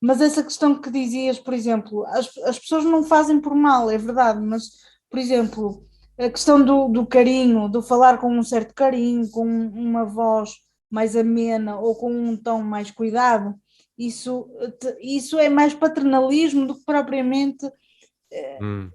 Mas essa questão que dizias, por exemplo, as pessoas não fazem por mal, é verdade, mas, por exemplo, a questão do carinho, do falar com um certo carinho, com uma voz mais amena ou com um tom mais cuidado, isso é mais paternalismo do que propriamente. Hum,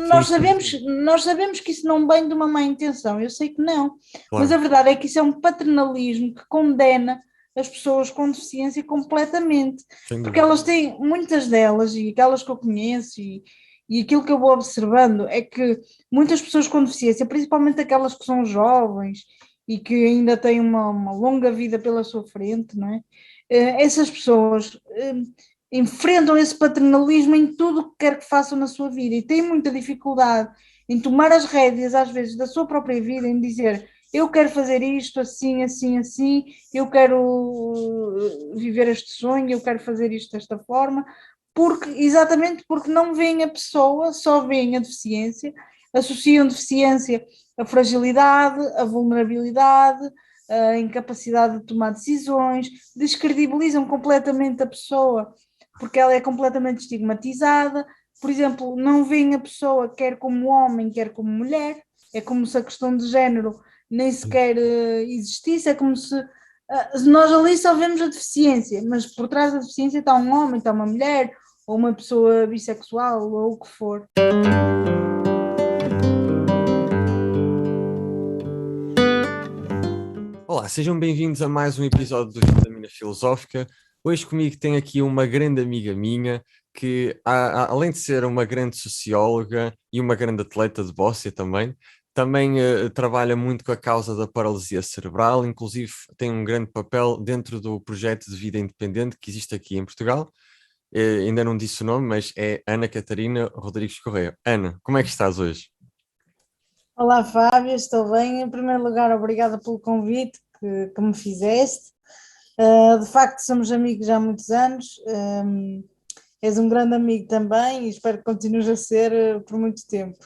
Nós sim, sim, sabemos, sim, nós sabemos que isso não vem de uma má intenção, eu sei que não, mas a claro, verdade é que isso é um paternalismo que condena as pessoas com deficiência completamente, sem porque dúvida. elas têm, muitas delas, e aquelas que eu conheço, e aquilo que eu vou observando, é que muitas pessoas com deficiência, principalmente aquelas que são jovens e que ainda têm uma longa vida pela sua frente, não é? Essas pessoas enfrentam esse paternalismo em tudo o que quer que façam na sua vida e têm muita dificuldade em tomar as rédeas, às vezes, da sua própria vida, em dizer eu quero fazer isto assim, assim, assim, eu quero viver este sonho, eu quero fazer isto desta forma, exatamente porque não veem a pessoa, só veem a deficiência, associam deficiência à fragilidade, à vulnerabilidade, à incapacidade de tomar decisões, descredibilizam completamente a pessoa porque ela é completamente estigmatizada. Por exemplo, não veem a pessoa quer como homem, quer como mulher, é como se a questão de género nem sequer existisse, é como se nós ali só vemos a deficiência, mas por trás da deficiência está um homem, está uma mulher, ou uma pessoa bissexual, ou o que for. Olá, sejam bem-vindos a mais um episódio do Vitamina Filosófica. Hoje comigo tem aqui uma grande amiga minha que, além de ser uma grande socióloga e uma grande atleta de bóssia também trabalha muito com a causa da paralisia cerebral, inclusive tem um grande papel dentro do projeto de vida independente que existe aqui em Portugal. Ainda não disse o nome, mas é Ana Catarina Rodrigues Correia. Ana, como é que estás hoje? Olá, Fábio, estou bem. Em primeiro lugar, obrigada pelo convite que me fizeste. De facto, somos amigos há muitos anos. És um grande amigo também e espero que continues a ser por muito tempo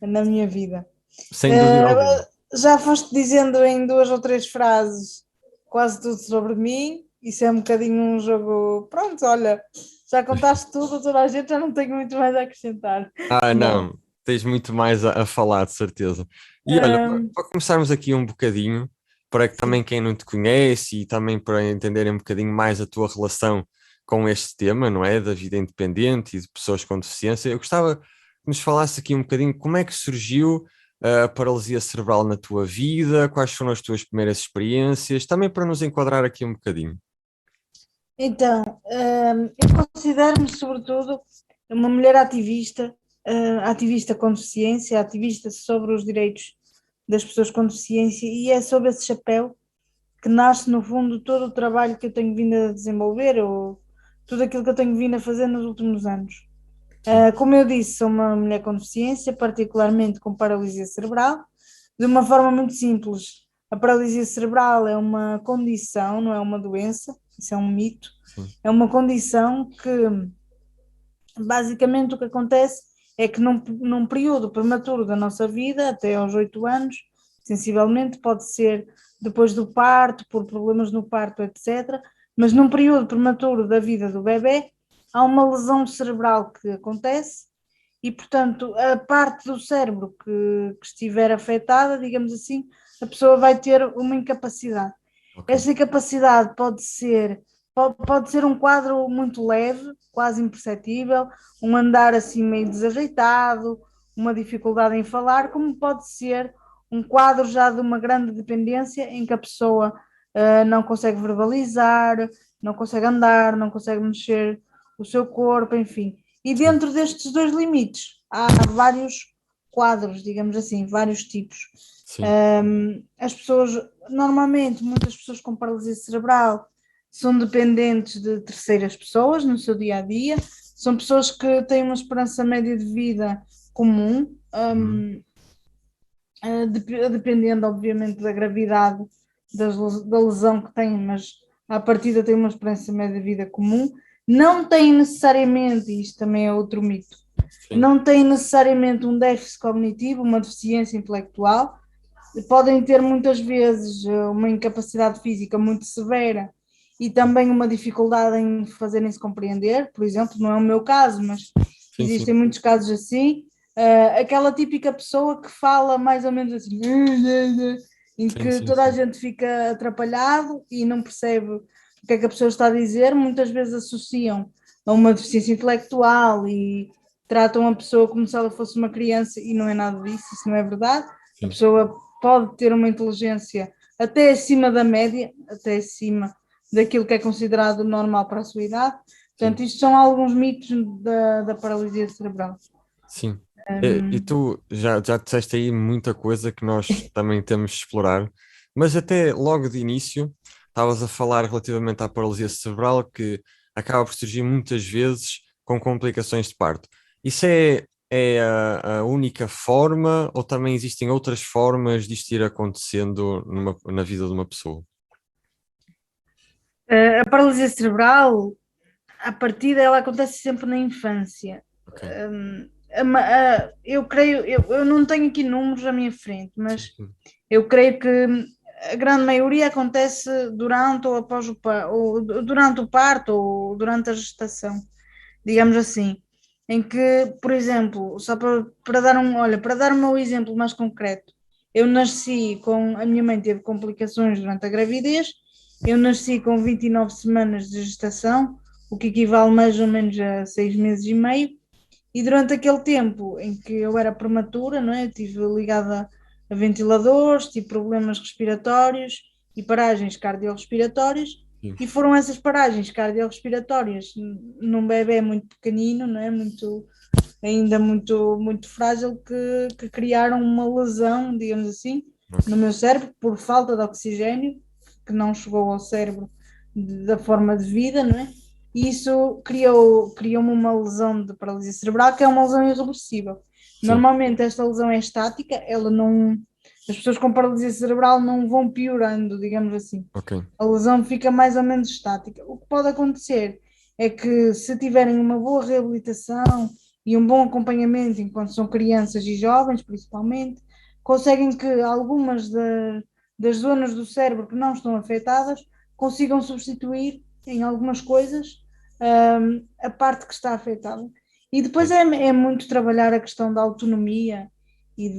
na minha vida. Sem dúvida alguma. Uh, Já foste dizendo em duas ou três frases quase tudo sobre mim. Isso é um bocadinho um jogo. Pronto, olha, já contaste tudo, toda a gente, já não tenho muito mais a acrescentar. Ah, Não. não, tens muito mais a falar, de certeza. E olha, Um, para começarmos aqui um bocadinho, para que também sim. quem não te conhece e também para entenderem um bocadinho mais a tua relação com este tema, não é? Da vida independente e de pessoas com deficiência, eu gostava que nos falasse aqui um bocadinho como é que surgiu a paralisia cerebral na tua vida, quais foram as tuas primeiras experiências, também para nos enquadrar aqui um bocadinho. Então, eu considero-me, sobretudo, uma mulher ativista, ativista com deficiência, ativista sobre os direitos das pessoas com deficiência, e é sob esse chapéu que nasce, no fundo, todo o trabalho que eu tenho vindo a desenvolver, ou tudo aquilo que eu tenho vindo a fazer nos últimos anos. Sim. Como eu disse, sou uma mulher com deficiência, particularmente com paralisia cerebral. De uma forma muito simples, a paralisia cerebral é uma condição, não é uma doença, isso é um mito. Sim. É uma condição que, basicamente, o que acontece é que num período prematuro da nossa vida, até aos 8 anos, sensivelmente, pode ser depois do parto, por problemas no parto, etc. Mas num período prematuro da vida do bebê, há uma lesão cerebral que acontece e, portanto, a parte do cérebro que estiver afetada, digamos assim, a pessoa vai ter uma incapacidade. Ok. Esta incapacidade pode ser um quadro muito leve, quase imperceptível, um andar assim meio desajeitado, uma dificuldade em falar, como pode ser um quadro já de uma grande dependência em que a pessoa não consegue verbalizar, não consegue andar, não consegue mexer o seu corpo, enfim. E Sim. dentro destes dois limites há vários quadros, digamos assim, vários tipos. Sim. As pessoas, normalmente, muitas pessoas com paralisia cerebral são dependentes de terceiras pessoas no seu dia a dia, são pessoas que têm uma esperança média de vida comum, Uhum. dependendo, obviamente, da gravidade da lesão que têm, mas à partida têm uma esperança média de vida comum. Não têm necessariamente, e isto também é outro mito, Sim. não têm necessariamente um déficit cognitivo, uma deficiência intelectual, podem ter muitas vezes uma incapacidade física muito severa e também uma dificuldade em fazerem-se compreender, por exemplo, não é o meu caso, mas Sim, existem sim. muitos casos assim, aquela típica pessoa que fala mais ou menos assim, em Sim, que sim, toda a sim. gente fica atrapalhado e não percebe o que é que a pessoa está a dizer, muitas vezes associam a uma deficiência intelectual e tratam a pessoa como se ela fosse uma criança e não é nada disso, isso não é verdade. A Sim, pessoa pode ter uma inteligência até acima da média, até acima daquilo que é considerado normal para a sua idade. sim. Portanto, isto são alguns mitos da paralisia cerebral. Sim. E tu já disseste aí muita coisa que nós também temos de explorar, mas até logo de início estavas a falar relativamente à paralisia cerebral que acaba por surgir muitas vezes com complicações de parto. Isso é a única forma ou também existem outras formas disto ir acontecendo na vida de uma pessoa? A paralisia cerebral, a partida, ela acontece sempre na infância. Ok. Eu creio, eu não tenho aqui números à minha frente, Sim, mas sim. eu creio que a grande maioria acontece durante ou após ou durante o parto ou durante a gestação, Sim. digamos assim, em que, por exemplo, só para dar olha, para dar o meu exemplo mais concreto, eu nasci com, a minha mãe teve complicações durante a gravidez, eu nasci com 29 semanas de gestação, o que equivale mais ou menos a 6 meses e meio, e durante aquele tempo em que eu era prematura, não é? Eu estive ligada a ventiladores, tive problemas respiratórios e paragens cardiorrespiratórias, Sim. e foram essas paragens cardiorrespiratórias num bebê muito pequenino, não é? Ainda muito frágil, que criaram uma lesão, digamos assim, Ok. no meu cérebro por falta de oxigênio, que não chegou ao cérebro da forma devida, não é? E isso criou-me uma lesão de paralisia cerebral, que é uma lesão irreversível. Sim. Normalmente esta lesão é estática, ela não, as pessoas com paralisia cerebral não vão piorando, digamos assim. Ok. A lesão fica mais ou menos estática. O que pode acontecer é que, se tiverem uma boa reabilitação e um bom acompanhamento enquanto são crianças e jovens, principalmente, conseguem que algumas das zonas do cérebro que não estão afetadas consigam substituir em algumas coisas a parte que está afetada. E depois Sim. é muito trabalhar a questão da autonomia e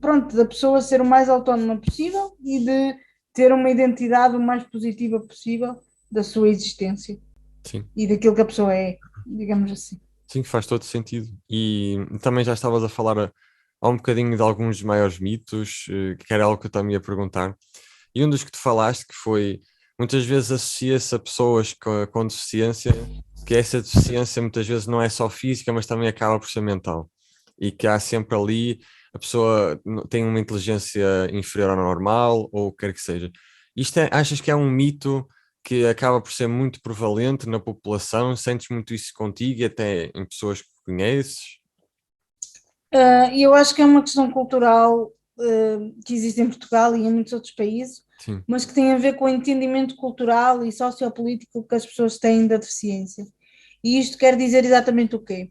pronto, da pessoa ser o mais autónoma possível e de ter uma identidade o mais positiva possível da sua existência Sim. e daquilo que a pessoa é, digamos assim. Sim, faz todo sentido. E também já estavas a falar há um bocadinho de alguns dos maiores mitos, que era algo que eu também ia perguntar. E um dos que tu falaste, que foi, muitas vezes associa-se a pessoas com deficiência, que essa deficiência muitas vezes não é só física, mas também acaba por ser mental. E que há sempre ali, a pessoa tem uma inteligência inferior ao normal, ou o que quer que seja. Achas que é um mito que acaba por ser muito prevalente na população? Sentes muito isso contigo e até em pessoas que conheces? E eu acho que é uma questão cultural que existe em Portugal e em muitos outros países, Sim, mas que tem a ver com o entendimento cultural e sociopolítico que as pessoas têm da deficiência. E isto quer dizer exatamente o quê?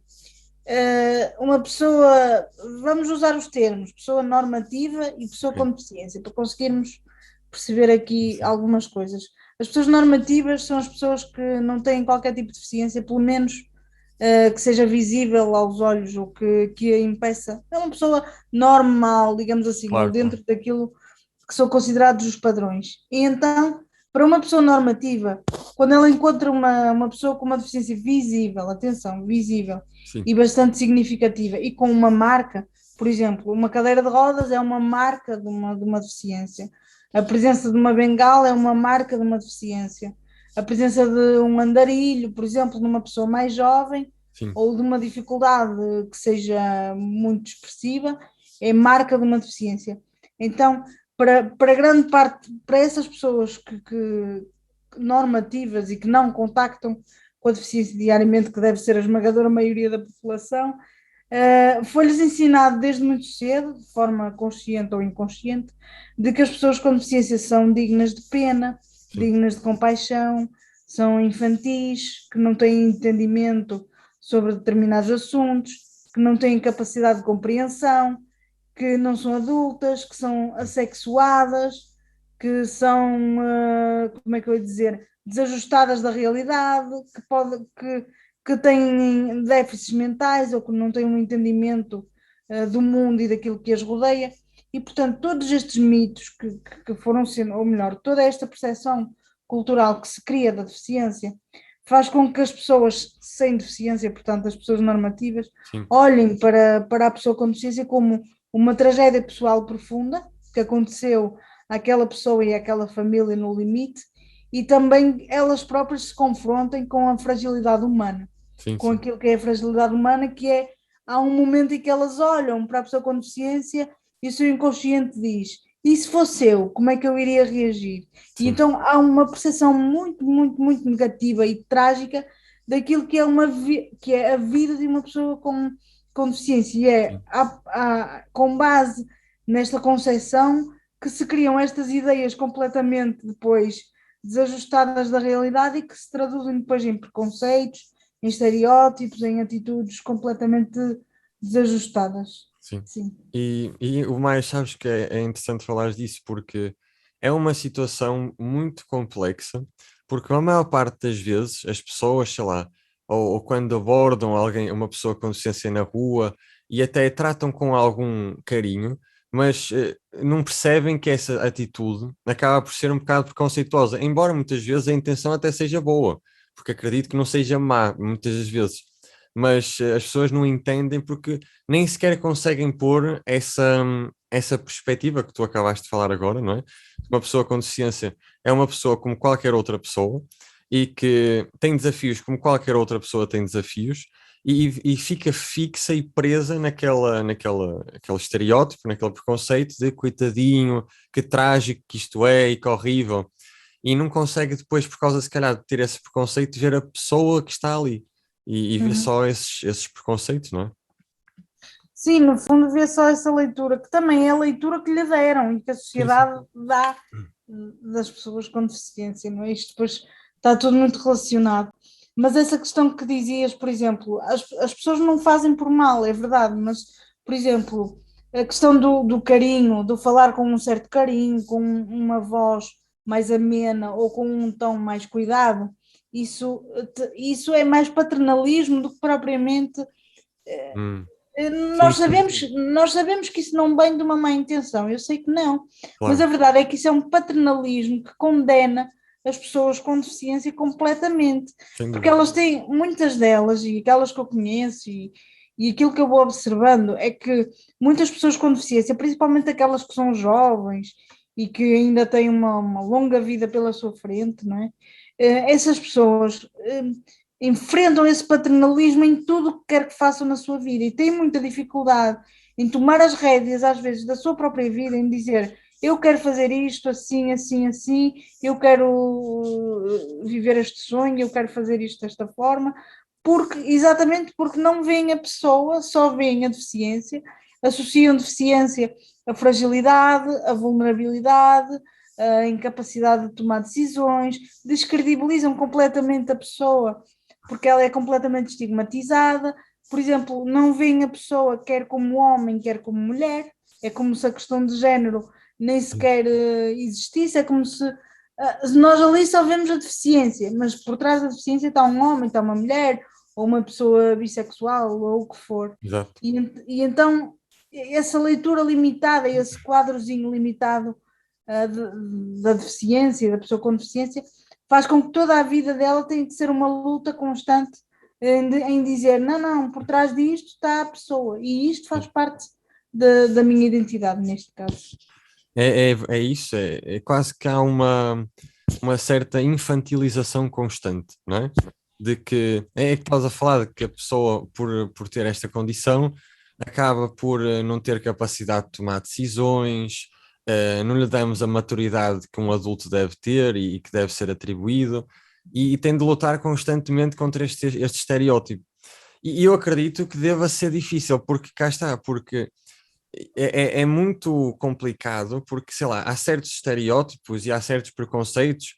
Uma pessoa, vamos usar os termos, pessoa normativa e pessoa ok. com deficiência, para conseguirmos perceber aqui Sim, algumas coisas. As pessoas normativas são as pessoas que não têm qualquer tipo de deficiência, pelo menos que seja visível aos olhos ou que a impeça. É uma pessoa normal, digamos assim, ou claro, claro. dentro daquilo que são considerados os padrões. E então, para uma pessoa normativa, quando ela encontra uma pessoa com uma deficiência visível, atenção, visível Sim, e bastante significativa e com uma marca, por exemplo, uma cadeira de rodas é uma marca de uma deficiência. A presença de uma bengala é uma marca de uma deficiência. A presença de um andarilho, por exemplo, numa pessoa mais jovem sim, ou de uma dificuldade que seja muito expressiva, é marca de uma deficiência. Então, para grande parte, para essas pessoas que normativas e que não contactam com a deficiência diariamente, que deve ser a esmagadora maioria da população, foi-lhes ensinado desde muito cedo, de forma consciente ou inconsciente, de que as pessoas com deficiência são dignas de pena, sim, dignas de compaixão, são infantis, que não têm entendimento sobre determinados assuntos, que não têm capacidade de compreensão, que não são adultas, que são assexuadas, que são, como é que eu ia dizer, desajustadas da realidade, que têm déficits mentais ou que não têm um entendimento do mundo e daquilo que as rodeia. E, portanto, todos estes mitos que foram sendo, ou melhor, toda esta percepção cultural que se cria da deficiência faz com que as pessoas sem deficiência, portanto, as pessoas normativas, sim, olhem para a pessoa com deficiência como uma tragédia pessoal profunda que aconteceu àquela pessoa e àquela família no limite, e também elas próprias se confrontem com a fragilidade humana, sim, com sim, aquilo que é a fragilidade humana, que é, há um momento em que elas olham para a pessoa com deficiência e o seu inconsciente diz, e se fosse eu, como é que eu iria reagir? E sim, então há uma percepção muito, muito, muito negativa e trágica daquilo que é, que é a vida de uma pessoa com deficiência, e é sim. com base nesta concepção que se criam estas ideias completamente depois desajustadas da realidade e que se traduzem depois em preconceitos, em estereótipos, em atitudes completamente desajustadas. Sim. Sim. E o mais, sabes que é interessante falar disso porque é uma situação muito complexa, porque a maior parte das vezes as pessoas, sei lá, ou quando abordam alguém, uma pessoa com deficiência na rua e até tratam com algum carinho, mas não percebem que essa atitude acaba por ser um bocado preconceituosa, embora muitas vezes a intenção até seja boa, porque acredito que não seja má, muitas das vezes. Mas as pessoas não entendem porque nem sequer conseguem pôr essa perspectiva que tu acabaste de falar agora, não é? Uma pessoa com deficiência é uma pessoa como qualquer outra pessoa e que tem desafios como qualquer outra pessoa tem desafios e fica fixa e presa naquele estereótipo, naquele preconceito de coitadinho, que trágico que isto é e que horrível. E não consegue depois, por causa se calhar de ter esse preconceito, ver a pessoa que está ali e ver Uhum. só esses preconceitos, não é? Sim, no fundo vê só essa leitura, que também é a leitura que lhe deram e que a Sim, sim. sociedade dá das pessoas com deficiência, não é? Isto depois está tudo muito relacionado. Mas essa questão que dizias, por exemplo, as pessoas não fazem por mal, é verdade, mas, por exemplo, a questão do carinho, do falar com um certo carinho, com uma voz mais amena ou com um tom mais cuidado, isso é mais paternalismo do que propriamente Hum. Sim, nós sim, sabemos, sim, nós sabemos que isso não vem de uma má intenção, eu sei que não, mas a claro. verdade é que isso é um paternalismo que condena as pessoas com deficiência completamente, Sem porque dúvida. elas têm, muitas delas, e aquelas que eu conheço, e aquilo que eu vou observando é que muitas pessoas com deficiência, principalmente aquelas que são jovens e que ainda têm uma longa vida pela sua frente, não é? Essas pessoas enfrentam esse paternalismo em tudo o que quer que façam na sua vida e têm muita dificuldade em tomar as rédeas, às vezes, da sua própria vida, em dizer eu quero fazer isto assim, assim, assim, eu quero viver este sonho, eu quero fazer isto desta forma, porque, exatamente porque não veem a pessoa, só veem a deficiência, associam deficiência à fragilidade, à vulnerabilidade, à incapacidade de tomar decisões, descredibilizam completamente a pessoa porque ela é completamente estigmatizada. Por exemplo, não veem a pessoa quer como homem, quer como mulher, é como se a questão de género nem sequer existisse, é como se nós ali só vemos a deficiência, mas por trás da deficiência está um homem, está uma mulher, ou uma pessoa bissexual, ou o que for. Exato. E então, essa leitura limitada, esse quadrozinho limitado da deficiência, da pessoa com deficiência, faz com que toda a vida dela tenha que ser uma luta constante em dizer, não, não, por trás disto está a pessoa, e isto faz Sim. parte da minha identidade, neste caso. É isso, é quase que há uma certa infantilização constante, não é? De que é que estás a falar de que a pessoa, por ter esta condição, acaba por não ter capacidade de tomar decisões, não lhe damos a maturidade que um adulto deve ter e que deve ser atribuído, e tem de lutar constantemente contra este estereótipo. E eu acredito que deva ser difícil, porque cá está, porque é muito complicado, porque, sei lá, há certos estereótipos e há certos preconceitos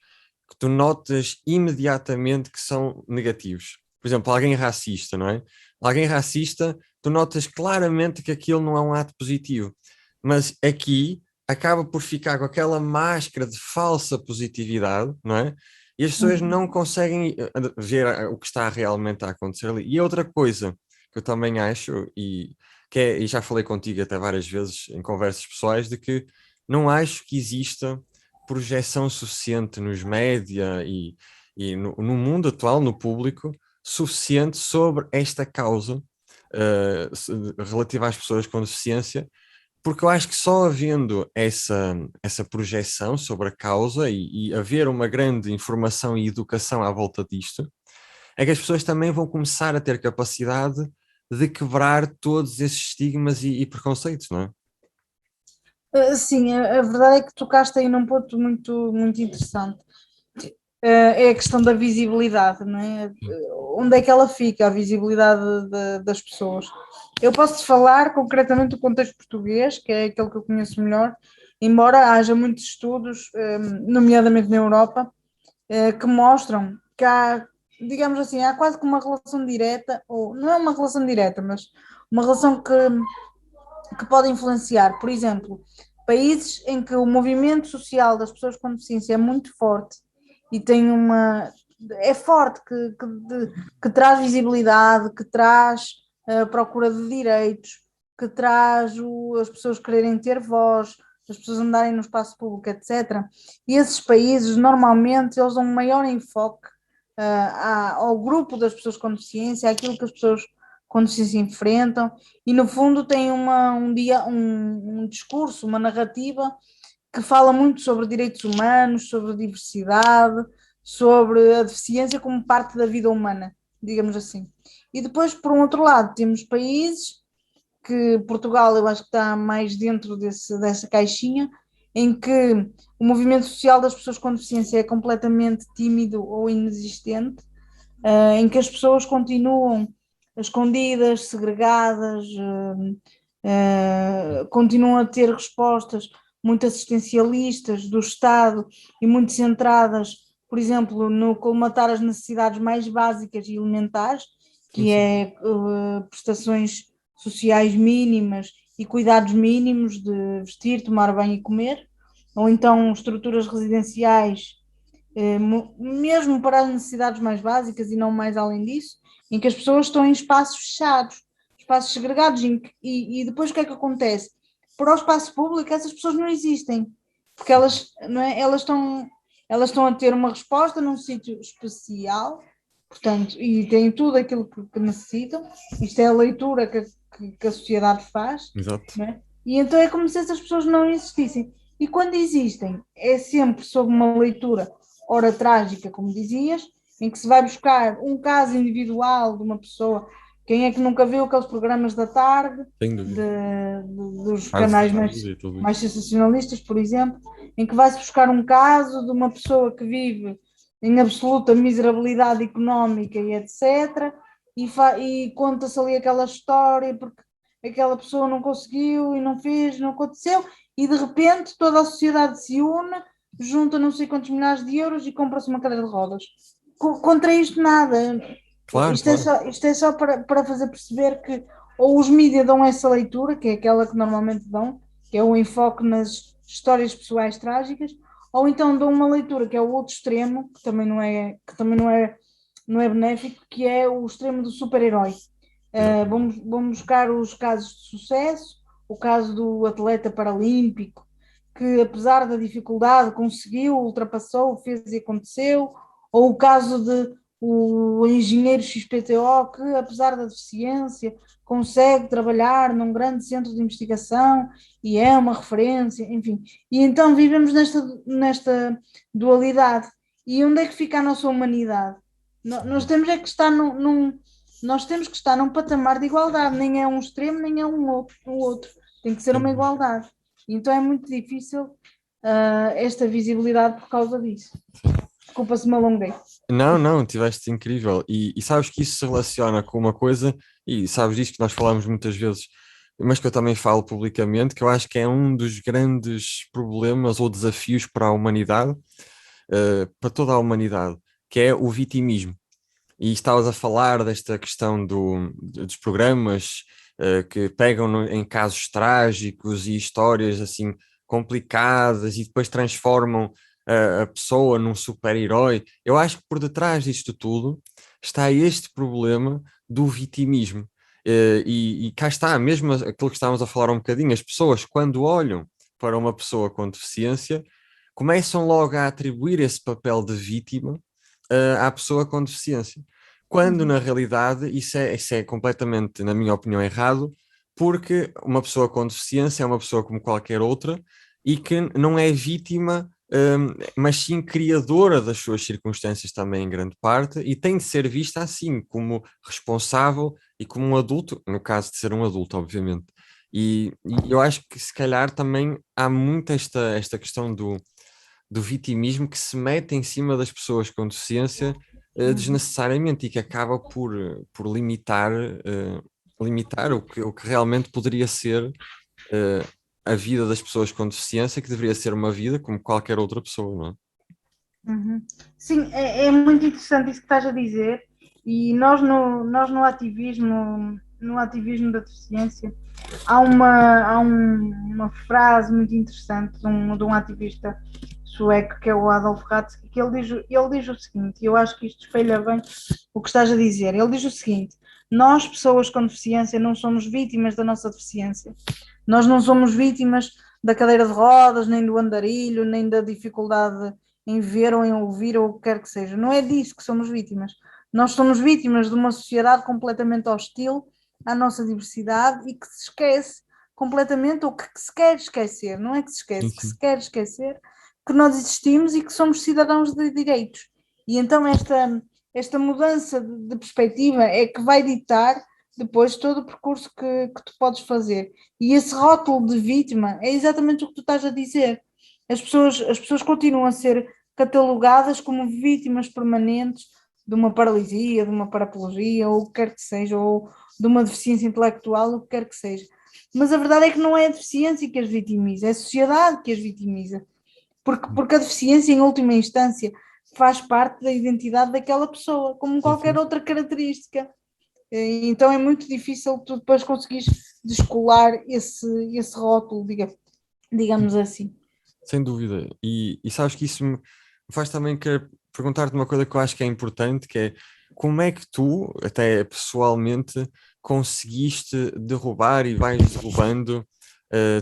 que tu notas imediatamente que são negativos. Por exemplo, alguém racista, não é? Alguém racista, tu notas claramente que aquilo não é um ato positivo. Mas aqui acaba por ficar com aquela máscara de falsa positividade, não é? e as pessoas não conseguem ver o que está realmente a acontecer ali. E outra coisa que eu também acho, e já falei contigo até várias vezes em conversas pessoais, de que não acho que exista projeção suficiente nos média e no mundo atual, no público, suficiente sobre esta causa relativa às pessoas com deficiência, porque eu acho que só havendo essa projeção sobre a causa e haver uma grande informação e educação à volta disto, é que as pessoas também vão começar a ter capacidade de quebrar todos esses estigmas e preconceitos, não é? Sim, a verdade é que tocaste aí num ponto muito, muito interessante. É a questão da visibilidade, não é? Onde é que ela fica, a visibilidade das pessoas? Eu posso-te falar concretamente do contexto português, que é aquele que eu conheço melhor, embora haja muitos estudos, nomeadamente na Europa, que mostram que há, digamos assim, há quase que uma relação direta, ou não é uma relação direta, mas uma relação que pode influenciar. Por exemplo, países em que o movimento social das pessoas com deficiência é muito forte e tem uma. É forte, que traz visibilidade, que traz procura de direitos, que traz as pessoas quererem ter voz, as pessoas andarem no espaço público, etc. E esses países, normalmente, eles dão um maior enfoque ao grupo das pessoas com deficiência, àquilo que as pessoas com deficiência enfrentam, e no fundo tem um discurso, uma narrativa que fala muito sobre direitos humanos, sobre diversidade, sobre a deficiência como parte da vida humana, digamos assim. E depois, por um outro lado, temos países que Portugal eu acho que está mais dentro dessa caixinha, em que o movimento social das pessoas com deficiência é completamente tímido ou inexistente, em que as pessoas continuam escondidas, segregadas, continuam a ter respostas muito assistencialistas do Estado e muito centradas, por exemplo, no colmatar as necessidades mais básicas e elementares, Sim, que sim. é prestações sociais mínimas e cuidados mínimos de vestir, tomar banho e comer, ou então estruturas residenciais mesmo para as necessidades mais básicas e não mais além disso, em que as pessoas estão em espaços fechados, espaços segregados, e depois o que é que acontece? Para o espaço público essas pessoas não existem, porque elas, não é, elas estão a ter uma resposta num sítio especial, portanto, e têm tudo aquilo que necessitam, isto é a leitura que a sociedade faz, Exato. não é? E então é como se essas pessoas não existissem. E quando existem, é sempre sob uma leitura ora trágica, como dizias, em que se vai buscar um caso individual de uma pessoa. Quem é que nunca viu aqueles programas da tarde, Sem dúvida. dos Casos canais reais e tudo mais isso. sensacionalistas, por exemplo, em que vai-se buscar um caso de uma pessoa que vive em absoluta miserabilidade económica e etc. E conta-se ali aquela história porque aquela pessoa não conseguiu e não fez, não aconteceu, e de repente toda a sociedade se une, junta não sei quantos milhares de euros e compra-se uma cadeira de rodas. Contra isto nada. Claro, claro. Isto é só para fazer perceber que ou os mídias dão essa leitura, que é aquela que normalmente dão, que é o enfoque nas histórias pessoais trágicas, ou então dão uma leitura que é o outro extremo, que também não é benéfico, que é o extremo do super-herói. Exatamente. Vamos buscar os casos de sucesso, o caso do atleta paralímpico, que apesar da dificuldade conseguiu, ultrapassou, fez e aconteceu, ou o caso de o engenheiro XPTO que apesar da deficiência consegue trabalhar num grande centro de investigação e é uma referência, enfim. E então vivemos nesta dualidade. E onde é que fica a nossa humanidade? Nós temos é que estar nós temos que estar num patamar de igualdade, nem é um extremo, nem é um outro. Tem que ser Sem uma dúvida. igualdade. Então é muito difícil esta visibilidade por causa disso. Desculpa se me alonguei. Não, não, tiveste incrível. E sabes que isso se relaciona com uma coisa, e sabes disso que nós falamos muitas vezes, mas que eu também falo publicamente, que eu acho que é um dos grandes problemas ou desafios para a humanidade, para toda a humanidade, que é o vitimismo. E estavas a falar desta questão dos programas que pegam em casos trágicos e histórias assim complicadas e depois transformam a pessoa num super-herói. Eu acho que por detrás disto tudo está este problema do vitimismo. E cá está, mesmo aquilo que estávamos a falar um bocadinho, as pessoas quando olham para uma pessoa com deficiência, começam logo a atribuir esse papel de vítima à pessoa com deficiência. Quando na realidade isso é completamente, na minha opinião, errado, porque uma pessoa com deficiência é uma pessoa como qualquer outra e que não é vítima, mas sim criadora das suas circunstâncias também em grande parte, e tem de ser vista assim, como responsável e como um adulto, no caso de ser um adulto, obviamente. E eu acho que se calhar também há muito esta questão do vitimismo que se mete em cima das pessoas com deficiência desnecessariamente e que acaba por limitar o que realmente poderia ser a vida das pessoas com deficiência, que deveria ser uma vida como qualquer outra pessoa, não é? Uhum. Sim, é muito interessante isso que estás a dizer, e nós no ativismo da deficiência, há uma frase muito interessante de um ativista sueco, que é o Adolf Ratzky, que ele diz o seguinte, e eu acho que isto espelha bem o que estás a dizer. Ele diz o seguinte: nós, pessoas com deficiência, não somos vítimas da nossa deficiência. Nós não somos vítimas da cadeira de rodas, nem do andarilho, nem da dificuldade em ver ou em ouvir ou o que quer que seja. Não é disso que somos vítimas. Nós somos vítimas de uma sociedade completamente hostil à nossa diversidade e que se esquece completamente, ou que se quer esquecer, não é que se Sim, esquece, que se sim. quer esquecer que nós existimos e que somos cidadãos de direitos. E então esta mudança de perspectiva é que vai ditar depois todo o percurso que tu podes fazer. E esse rótulo de vítima é exatamente o que tu estás a dizer. As pessoas continuam a ser catalogadas como vítimas permanentes de uma paralisia, de uma paraplegia, ou o que quer que seja, ou de uma deficiência intelectual, o que quer que seja. Mas a verdade é que não é a deficiência que as vitimiza, é a sociedade que as vitimiza. Porque a deficiência, em última instância, faz parte da identidade daquela pessoa, como Sim, qualquer sim. outra característica. Então é muito difícil tu depois conseguires descolar esse rótulo, digamos assim. Sem dúvida. E sabes que isso me faz também querer perguntar-te uma coisa que eu acho que é importante, que é como é que tu, até pessoalmente, conseguiste derrubar e vais derrubando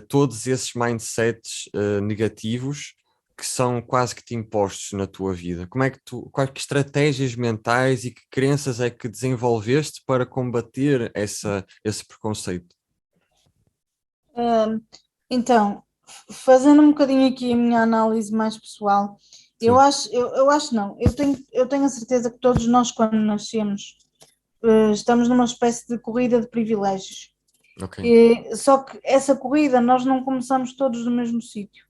todos esses mindsets negativos que são quase que te impostos na tua vida? Como é que quais que estratégias mentais e que crenças é que desenvolveste para combater esse preconceito? Uh, então, fazendo um bocadinho aqui a minha análise mais pessoal, eu Sim, acho, eu acho não, eu tenho a certeza que todos nós, quando nascemos, estamos numa espécie de corrida de privilégios. ok. Só que essa corrida nós não começamos todos no mesmo sítio.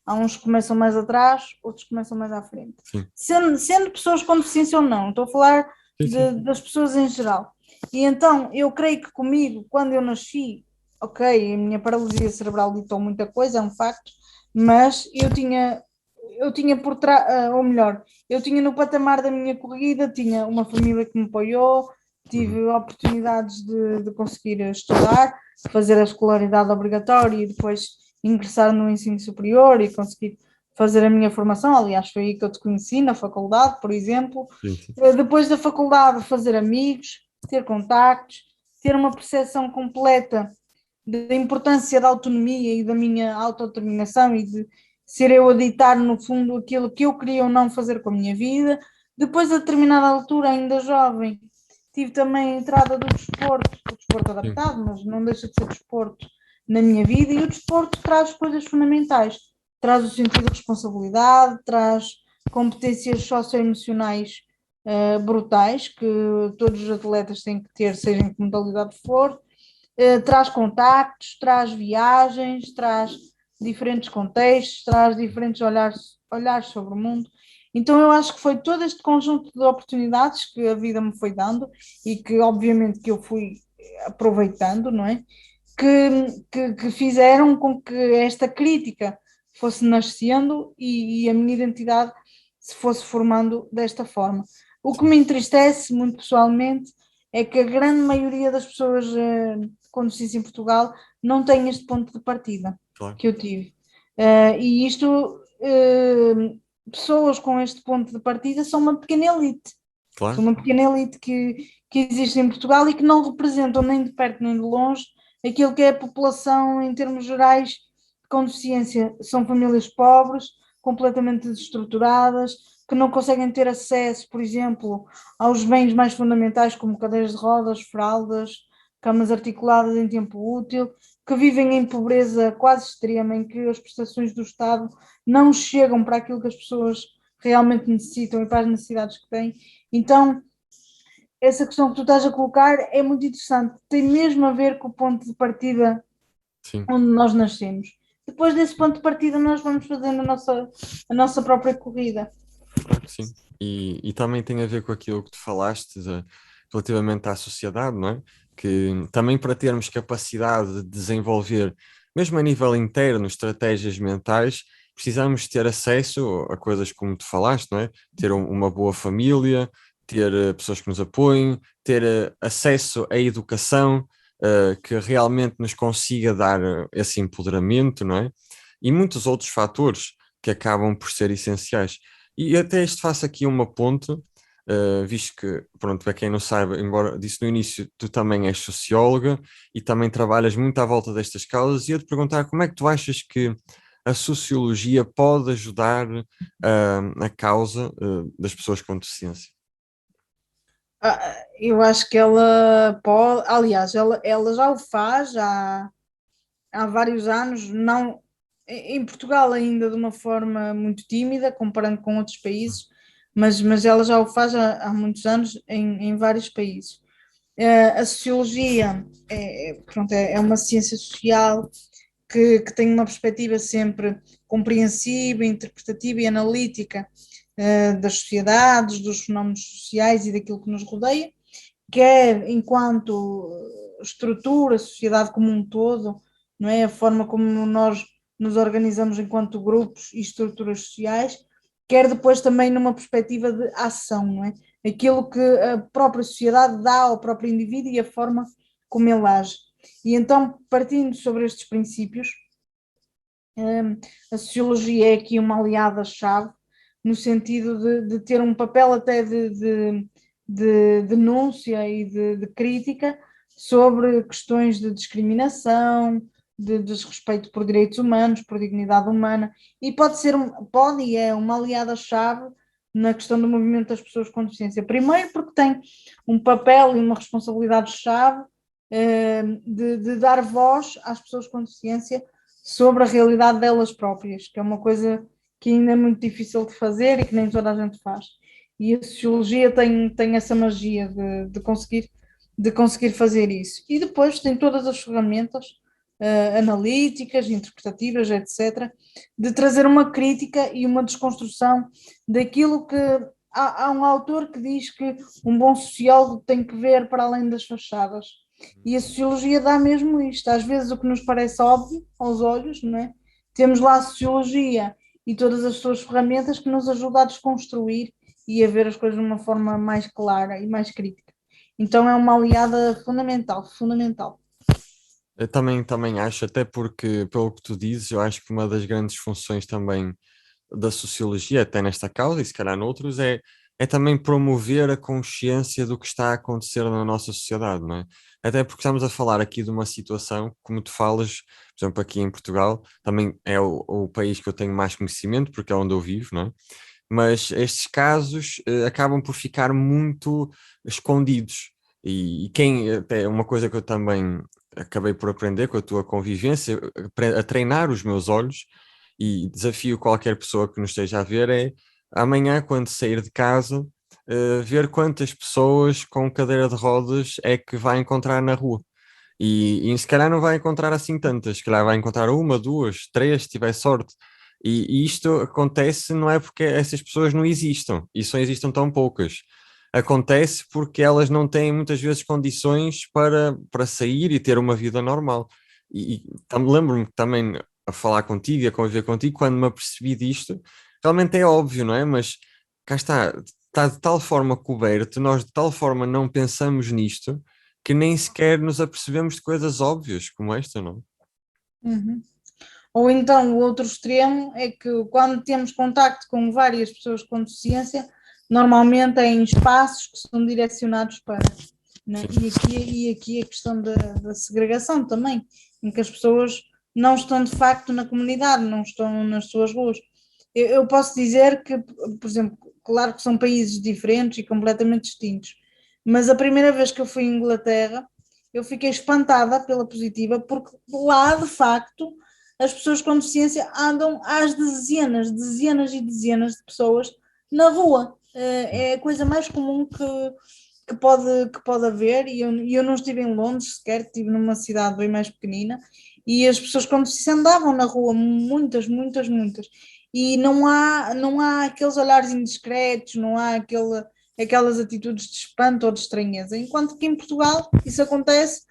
Há uns que começam mais atrás, outros começam mais à frente. Sim, Sendo pessoas com deficiência ou não, estou a falar sim, sim. das pessoas em geral. E então, eu creio que comigo, quando eu nasci, ok, a minha paralisia cerebral ditou muita coisa, é um facto, mas eu tinha por trás, ou melhor, eu tinha no patamar da minha corrida, tinha uma família que me apoiou, Uhum. tive oportunidades de conseguir estudar, fazer a escolaridade obrigatória e depois ingressar no ensino superior e conseguir fazer a minha formação. Aliás, foi aí que eu te conheci, na faculdade, por exemplo. Sim, sim. Depois da faculdade, fazer amigos, ter contactos, ter uma percepção completa da importância da autonomia e da minha autodeterminação e de ser eu a ditar, no fundo, aquilo que eu queria ou não fazer com a minha vida. Depois, a determinada altura, ainda jovem, tive também a entrada do desporto Sim. adaptado, mas não deixa de ser desporto na minha vida, e o desporto traz coisas fundamentais, traz o sentido de responsabilidade, traz competências socioemocionais brutais, que todos os atletas têm que ter, seja em que modalidade for, traz contactos, traz viagens, traz diferentes contextos, traz diferentes olhares sobre o mundo. Então eu acho que foi todo este conjunto de oportunidades que a vida me foi dando e que obviamente que eu fui aproveitando, não é? Que fizeram com que esta crítica fosse nascendo e a minha identidade se fosse formando desta forma. O que me entristece muito pessoalmente é que a grande maioria das pessoas com deficiência em Portugal não tem este ponto de partida Claro. que eu tive. E isto pessoas com este ponto de partida são uma pequena elite. Claro. São uma pequena elite que existe em Portugal e que não representam nem de perto nem de longe aquilo que é a população em termos gerais com deficiência. São famílias pobres, completamente desestruturadas, que não conseguem ter acesso, por exemplo, aos bens mais fundamentais como cadeiras de rodas, fraldas, camas articuladas em tempo útil, que vivem em pobreza quase extrema, em que as prestações do Estado não chegam para aquilo que as pessoas realmente necessitam e para as necessidades que têm. Então, essa questão que tu estás a colocar é muito interessante, tem mesmo a ver com o ponto de partida Sim. onde nós nascemos. Depois desse ponto de partida, nós vamos fazendo a nossa própria corrida. Claro que sim. E também tem a ver com aquilo que tu falaste relativamente à sociedade, não é? Que também para termos capacidade de desenvolver, mesmo a nível interno, estratégias mentais, precisamos ter acesso a coisas como tu falaste, não é? Ter uma boa família, ter pessoas que nos apoiem, ter acesso à educação, que realmente nos consiga dar esse empoderamento, não é? E muitos outros fatores que acabam por ser essenciais. E até isto faço aqui uma ponte, visto que, pronto, para quem não sabe, embora disse no início, tu também és socióloga e também trabalhas muito à volta destas causas, e eu te perguntar como é que tu achas que a sociologia pode ajudar a causa das pessoas com deficiência? Eu acho que ela pode, aliás, ela já o faz há vários anos, não em Portugal ainda de uma forma muito tímida, comparando com outros países, mas ela já o faz há muitos anos em vários países. A sociologia pronto, é uma ciência social que tem uma perspectiva sempre compreensiva, interpretativa e analítica das sociedades, dos fenómenos sociais e daquilo que nos rodeia, quer enquanto estrutura, sociedade como um todo, não é? A forma como nós nos organizamos enquanto grupos e estruturas sociais, quer depois também numa perspectiva de ação, não é? Aquilo que a própria sociedade dá ao próprio indivíduo e a forma como ele age. E então, partindo sobre estes princípios, a sociologia é aqui uma aliada-chave, no sentido de ter um papel até de denúncia e de crítica sobre questões de discriminação, de desrespeito por direitos humanos, por dignidade humana, e pode e é uma aliada-chave na questão do movimento das pessoas com deficiência. Primeiro porque tem um papel e uma responsabilidade-chave de dar voz às pessoas com deficiência sobre a realidade delas próprias, que é uma coisa que ainda é muito difícil de fazer e que nem toda a gente faz. E a sociologia tem essa magia de conseguir fazer isso. E depois tem todas as ferramentas analíticas, interpretativas, etc., de trazer uma crítica e uma desconstrução daquilo que. Há um autor que diz que um bom sociólogo tem que ver para além das fachadas. E a sociologia dá mesmo isto. Às vezes o que nos parece óbvio aos olhos, não é? Temos lá a sociologia e todas as suas ferramentas que nos ajudam a desconstruir e a ver as coisas de uma forma mais clara e mais crítica. Então é uma aliada fundamental, fundamental. Eu também acho, até porque, pelo que tu dizes, eu acho que uma das grandes funções também da sociologia, até nesta causa e se calhar noutros, é também promover a consciência do que está a acontecer na nossa sociedade, não é? Até porque estamos a falar aqui de uma situação, como tu falas, por exemplo, aqui em Portugal, também é o país que eu tenho mais conhecimento, porque é onde eu vivo, não é? Mas estes casos acabam por ficar muito escondidos. E quem, até uma coisa que eu também acabei por aprender com a tua convivência, a treinar os meus olhos, e desafio qualquer pessoa que nos esteja a ver é amanhã, quando sair de casa, ver quantas pessoas com cadeira de rodas é que vai encontrar na rua. E se calhar não vai encontrar assim tantas, se calhar vai encontrar uma, duas, três, se tiver sorte. E isto acontece não é porque essas pessoas não existam, e só existam tão poucas. Acontece porque elas não têm muitas vezes condições para sair e ter uma vida normal. Lembro-me também a falar contigo e a conviver contigo quando me apercebi disto. Realmente é óbvio, não é? Mas cá está de tal forma coberto, nós de tal forma não pensamos nisto que nem sequer nos apercebemos de coisas óbvias como esta, não? Uhum. Ou então o outro extremo é que quando temos contacto com várias pessoas com deficiência, normalmente é em espaços que são direcionados para, né? E aqui a questão da segregação também, em que as pessoas não estão de facto na comunidade, não estão nas suas ruas. Eu posso dizer que, por exemplo, claro que são países diferentes e completamente distintos, mas a primeira vez que eu fui à Inglaterra, eu fiquei espantada pela positiva, porque lá, de facto, as pessoas com deficiência andam às dezenas, dezenas e dezenas de pessoas na rua. É a coisa mais comum que pode haver, e eu não estive em Londres sequer, estive numa cidade bem mais pequenina, e as pessoas com deficiência andavam na rua, muitas, muitas, muitas, e não há aqueles olhares indiscretos, não há aquelas atitudes de espanto ou de estranheza, enquanto que em Portugal isso acontece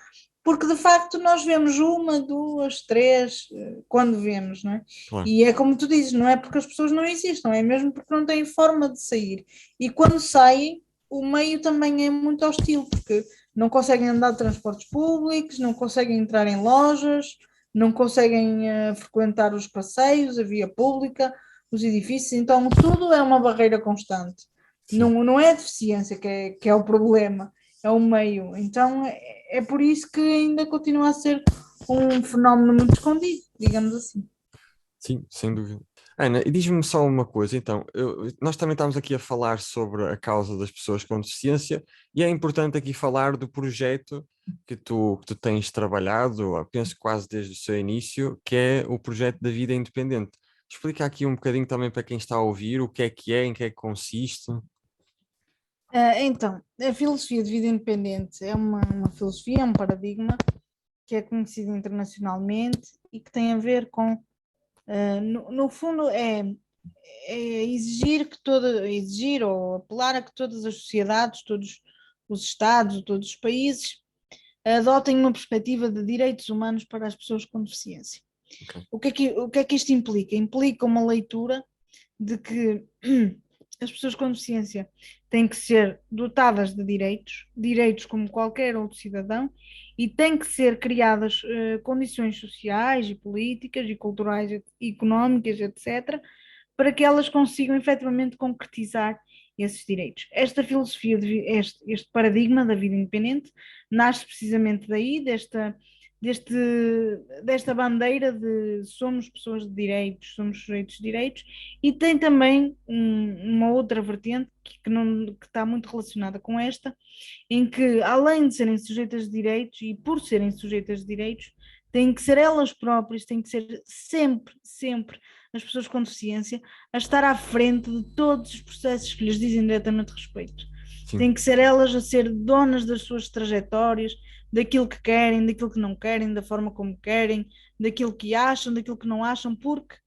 porque de facto nós vemos uma, duas, três, quando vemos, não é? Claro. E é como tu dizes, não é porque as pessoas não existam, é mesmo porque não têm forma de sair. E quando saem, o meio também é muito hostil, porque não conseguem andar de transportes públicos, não conseguem entrar em lojas, não conseguem frequentar os passeios, a via pública, os edifícios, então tudo é uma barreira constante. Sim. Não é a deficiência que é o problema, é o meio. Então é por isso que ainda continua a ser um fenómeno muito escondido, digamos assim. Sim, sem dúvida. Ana, e diz-me só uma coisa, então, nós também estamos aqui a falar sobre a causa das pessoas com deficiência e é importante aqui falar do projeto que tu tens trabalhado, eu penso quase desde o seu início, que é o projeto da vida independente. Explica aqui um bocadinho também para quem está a ouvir o que é, em que é que consiste. Então, a filosofia de vida independente é uma filosofia, é um paradigma que é conhecido internacionalmente e que tem a ver com, no fundo, é exigir exigir ou apelar a que todas as sociedades, todos os Estados, todos os países adotem uma perspectiva de direitos humanos para as pessoas com deficiência. Ok. O que é que isto implica? Implica uma leitura de que as pessoas com deficiência têm que ser dotadas de direitos, direitos como qualquer outro cidadão, e têm que ser criadas condições sociais e políticas e culturais e económicas, etc., para que elas consigam efetivamente concretizar esses direitos. Esta filosofia, este paradigma da vida independente, nasce precisamente daí, deste, desta bandeira de somos pessoas de direitos, somos sujeitos de direitos, e tem também uma outra vertente que está muito relacionada com esta, em que, além de serem sujeitas de direitos, e por serem sujeitas de direitos, têm que ser elas próprias, têm que ser sempre, sempre as pessoas com deficiência a estar à frente de todos os processos que lhes dizem diretamente respeito. Sim, Têm que ser elas a ser donas das suas trajetórias, daquilo que querem, daquilo que não querem, da forma como querem, daquilo que acham, daquilo que não acham, porque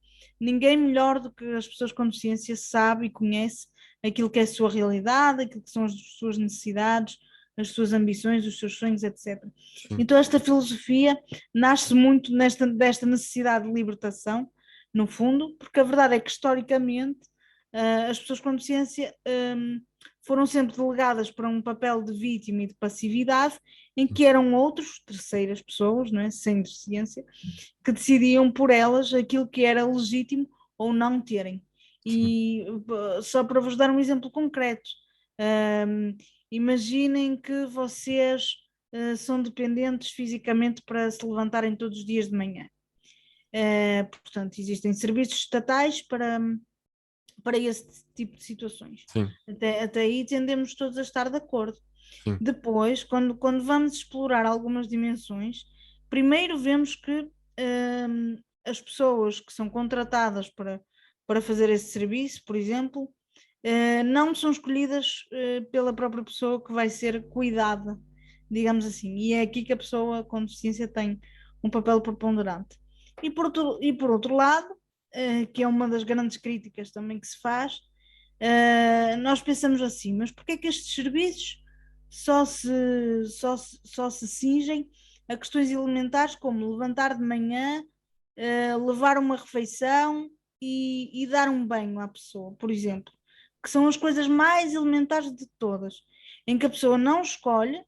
ninguém melhor do que as pessoas com deficiência sabe e conhece aquilo que é a sua realidade, aquilo que são as suas necessidades, as suas ambições, os seus sonhos, etc. sim, Então esta filosofia nasce muito desta necessidade de libertação, no fundo, porque a verdade é que historicamente as pessoas com deficiência foram sempre delegadas para um papel de vítima e de passividade, em que eram outros, terceiras pessoas, não é? Sem deficiência, que decidiam por elas aquilo que era legítimo ou não terem. sim. E só para vos dar um exemplo concreto, imaginem que vocês são dependentes fisicamente para se levantarem todos os dias de manhã. Portanto, existem serviços estatais para esse tipo de situações. Sim, Até aí tendemos todos a estar de acordo. sim, Depois, quando vamos explorar algumas dimensões, primeiro vemos que as pessoas que são contratadas para fazer esse serviço, por exemplo, não são escolhidas pela própria pessoa que vai ser cuidada, digamos assim. E é aqui que a pessoa com deficiência tem um papel preponderante. E por outro lado, que é uma das grandes críticas também que se faz, nós pensamos assim, mas porquê é que estes serviços só se cingem a questões elementares como levantar de manhã, levar uma refeição e dar um banho à pessoa, por exemplo, que são as coisas mais elementares de todas, em que a pessoa não escolhe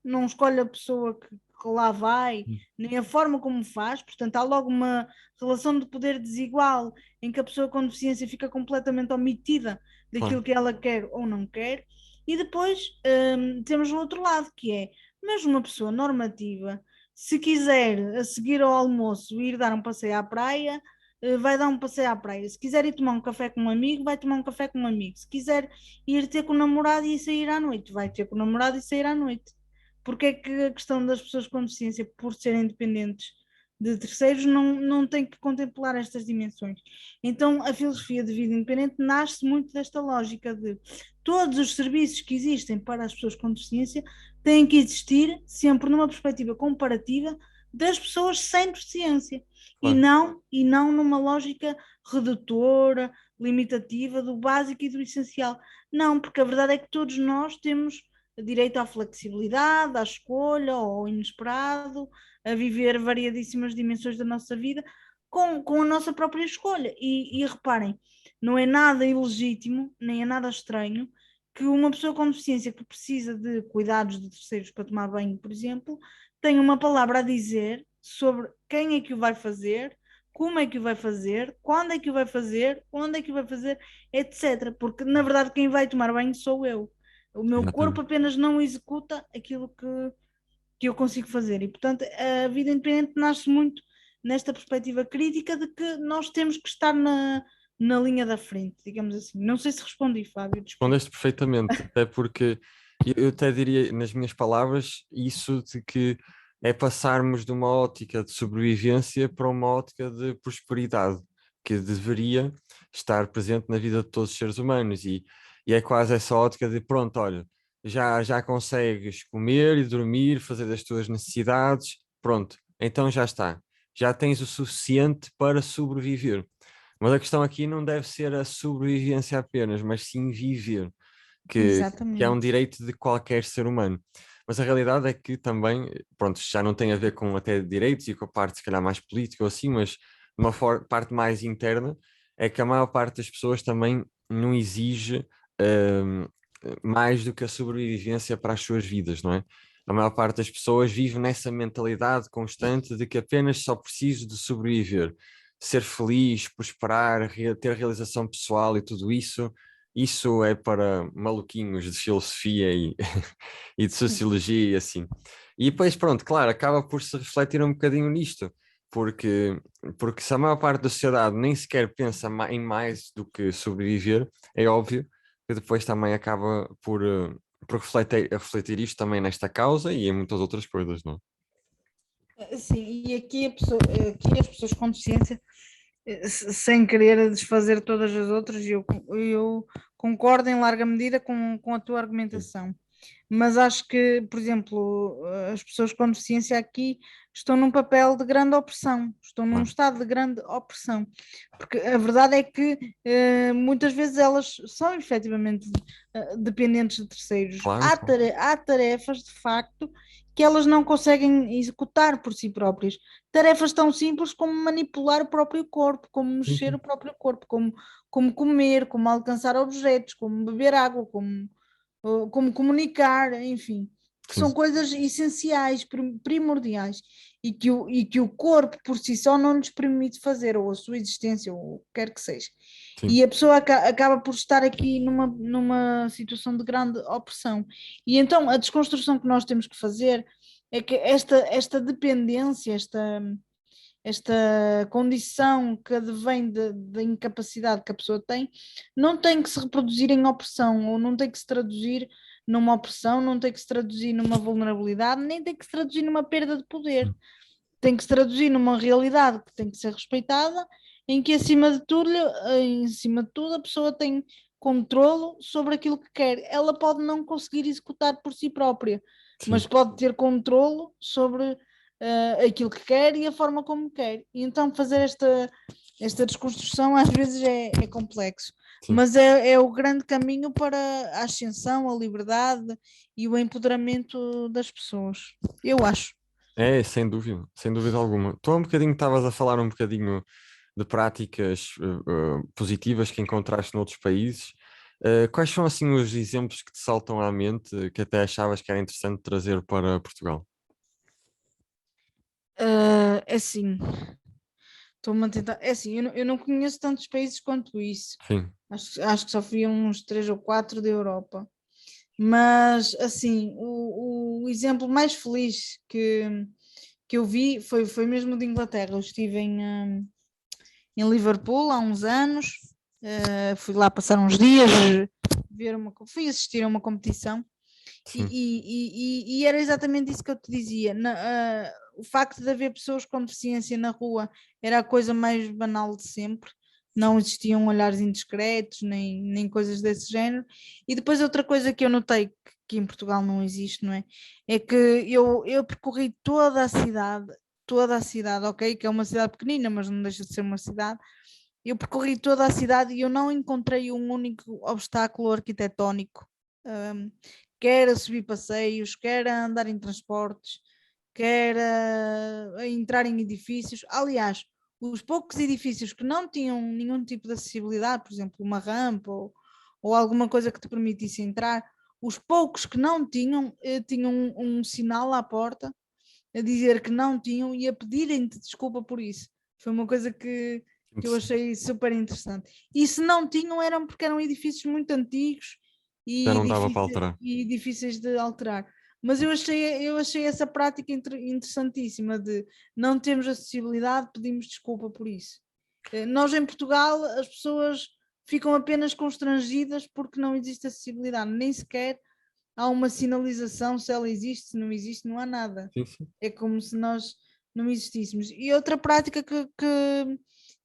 a pessoa que lá vai, nem a forma como faz, portanto, há logo uma relação de poder desigual em que a pessoa com deficiência fica completamente omitida daquilo claro, que ela quer ou não quer, e depois temos o outro lado, que é, mas uma pessoa normativa, se quiser a seguir ao almoço ir dar um passeio à praia, vai dar um passeio à praia. Se quiser ir tomar um café com um amigo, vai tomar um café com um amigo. Se quiser ir ter com o namorado e sair à noite, vai ter com o namorado e sair à noite. Porque é que a questão das pessoas com deficiência, por serem dependentes de terceiros, não tem que contemplar estas dimensões? Então, a filosofia de vida independente nasce muito desta lógica de todos os serviços que existem para as pessoas com deficiência têm que existir sempre numa perspectiva comparativa das pessoas sem deficiência claro. e não numa lógica redutora, limitativa do básico e do essencial. Não, porque a verdade é que todos nós temos direito à flexibilidade, à escolha, ao inesperado, a viver variadíssimas dimensões da nossa vida com a nossa própria escolha. E reparem, não é nada ilegítimo, nem é nada estranho que uma pessoa com deficiência que precisa de cuidados de terceiros para tomar banho, por exemplo, tenha uma palavra a dizer sobre quem é que o vai fazer, como é que o vai fazer, quando é que o vai fazer, onde é que o vai fazer, etc. Porque, na verdade, quem vai tomar banho sou eu. O meu corpo Exatamente. apenas não executa aquilo que eu consigo fazer. E, portanto, a vida independente nasce muito nesta perspectiva crítica de que nós temos que estar na linha da frente, digamos assim. Não sei se respondi, Fábio, desculpa. Respondeste perfeitamente, até porque eu até diria, nas minhas palavras, isso de que é passarmos de uma ótica de sobrevivência para uma ótica de prosperidade, que deveria estar presente na vida de todos os seres humanos, e é quase essa ótica de pronto, olha, já consegues comer e dormir, fazer as tuas necessidades, pronto, então já está, já tens o suficiente para sobreviver. Mas a questão aqui não deve ser a sobrevivência apenas, mas sim viver, que é um Exatamente. direito de qualquer ser humano. Mas a realidade é que também, pronto, isto já não tem a ver com até direitos e com a parte se calhar mais política ou assim, mas uma parte mais interna, é que a maior parte das pessoas também não exige hum, mais do que a sobrevivência para as suas vidas, não é? A maior parte das pessoas vive nessa mentalidade constante de que apenas só preciso de sobreviver, ser feliz, prosperar, ter realização pessoal e tudo isso. Isso é para maluquinhos de filosofia e, e de sociologia e assim. E depois, pronto, claro, acaba por se refletir um bocadinho nisto, porque, porque se a maior parte da sociedade nem sequer pensa em mais do que sobreviver, é óbvio que depois também acaba por refletir isto também nesta causa e em muitas outras coisas, não Sim, e aqui as pessoas com deficiência, sem querer desfazer todas as outras, eu concordo em larga medida com a tua é? argumentação. Mas acho que, por exemplo, as pessoas com deficiência aqui estão num papel de grande opressão, estão num Claro, estado de grande opressão, porque a verdade é que muitas vezes elas são efetivamente dependentes de terceiros. claro, claro. Há tarefas, de facto, que elas não conseguem executar por si próprias. Tarefas tão simples como manipular o próprio corpo, como Sim, mexer sim, o próprio corpo, como comer, como alcançar objetos, como beber água, como comunicar, enfim, que sim, são coisas essenciais, primordiais, e que o corpo por si só não nos permite fazer, ou a sua existência, ou o que quer que seja. sim. E a pessoa acaba por estar aqui numa situação de grande opressão. E então a desconstrução que nós temos que fazer é que esta dependência, esta condição que advém da incapacidade que a pessoa tem, não tem que se reproduzir em opressão, ou não tem que se traduzir numa opressão, não tem que se traduzir numa vulnerabilidade, nem tem que se traduzir numa perda de poder. Tem que se traduzir numa realidade que tem que ser respeitada, em que acima de tudo a pessoa tem controlo sobre aquilo que quer. Ela pode não conseguir executar por si própria, Sim. mas pode ter controlo sobre aquilo que quer e a forma como quer. E então fazer esta desconstrução às vezes é complexo, Sim. mas é o grande caminho para a ascensão, a liberdade e o empoderamento das pessoas, eu acho. É, sem dúvida alguma. Tu há um bocadinho estavas a falar um bocadinho de práticas positivas que encontraste noutros países. Quais são assim os exemplos que te saltam à mente que até achavas que era interessante trazer para Portugal? É assim, estou-me a tentar. É assim, eu não conheço tantos países quanto isso. Sim, Acho que só fui a uns 3 ou 4 da Europa. Mas, assim, o exemplo mais feliz que eu vi foi mesmo de Inglaterra. Eu estive em Liverpool há uns anos, fui lá passar uns dias, fui assistir a uma competição sim, e era exatamente isso que eu te dizia. O facto de haver pessoas com deficiência na rua era a coisa mais banal de sempre. Não existiam olhares indiscretos, nem coisas desse género. E depois outra coisa que eu notei que em Portugal não existe, não é? É que eu percorri toda a cidade, ok? Que é uma cidade pequenina, mas não deixa de ser uma cidade. Eu percorri toda a cidade e eu não encontrei um único obstáculo arquitetónico, um, quer a subir passeios, quer a andar em transportes, quer a entrar em edifícios. Aliás, os poucos edifícios que não tinham nenhum tipo de acessibilidade, por exemplo, uma rampa ou alguma coisa que te permitisse entrar, os poucos que não tinham, tinham um sinal à porta a dizer que não tinham e a pedirem-te desculpa por isso. Foi uma coisa que eu interessante. achei super interessante. E se não tinham, eram porque eram edifícios muito antigos Já não dava para alterar. e difíceis de alterar. Mas eu achei essa prática interessantíssima de não termos acessibilidade, pedimos desculpa por isso. Nós em Portugal, as pessoas ficam apenas constrangidas porque não existe acessibilidade, nem sequer há uma sinalização se ela existe, se não existe, não há nada. Sim, sim. É como se nós não existíssemos. E outra prática que